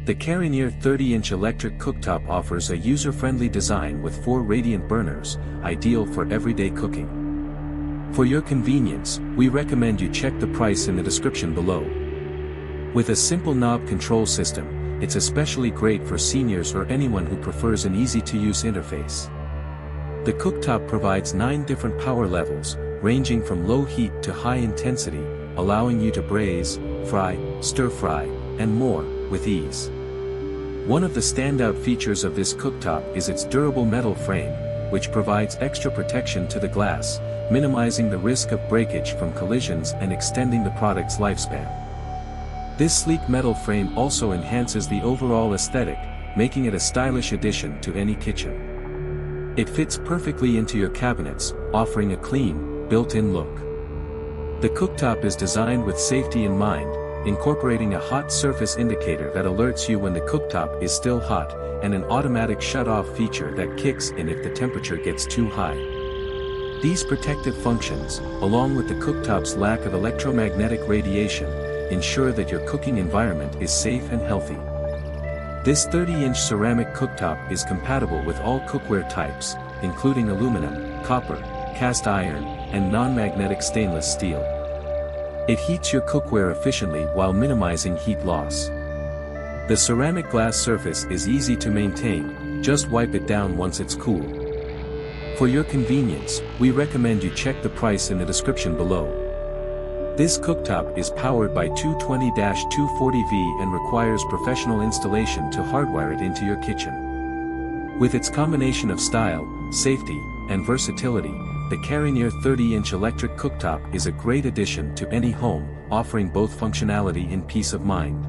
The Karinear 30-inch electric cooktop offers a user-friendly design with 4 radiant burners, ideal for everyday cooking. For your convenience, we recommend you check the price in the description below. With a simple knob control system, it's especially great for seniors or anyone who prefers an easy-to-use interface. The cooktop provides 9 different power levels, ranging from low heat to high intensity, allowing you to braise, fry, stir-fry, and more, with ease. One of the standout features of this cooktop is its durable metal frame, which provides extra protection to the glass, minimizing the risk of breakage from collisions and extending the product's lifespan. This sleek metal frame also enhances the overall aesthetic, making it a stylish addition to any kitchen. It fits perfectly into your cabinets, offering a clean, built-in look. The cooktop is designed with safety in mind, incorporating a hot surface indicator that alerts you when the cooktop is still hot, and an automatic shut-off feature that kicks in if the temperature gets too high. These protective functions, along with the cooktop's lack of electromagnetic radiation, ensure that your cooking environment is safe and healthy. This 30-inch ceramic cooktop is compatible with all cookware types, including aluminum, copper, cast iron, and non-magnetic stainless steel. It heats your cookware efficiently while minimizing heat loss. The ceramic glass surface is easy to maintain, just wipe it down once it's cool. For your convenience, we recommend you check the price in the description below. This cooktop is powered by 220-240V and requires professional installation to hardwire it into your kitchen. With its combination of style, safety, and versatility, the Karinear 30-inch electric cooktop is a great addition to any home, offering both functionality and peace of mind.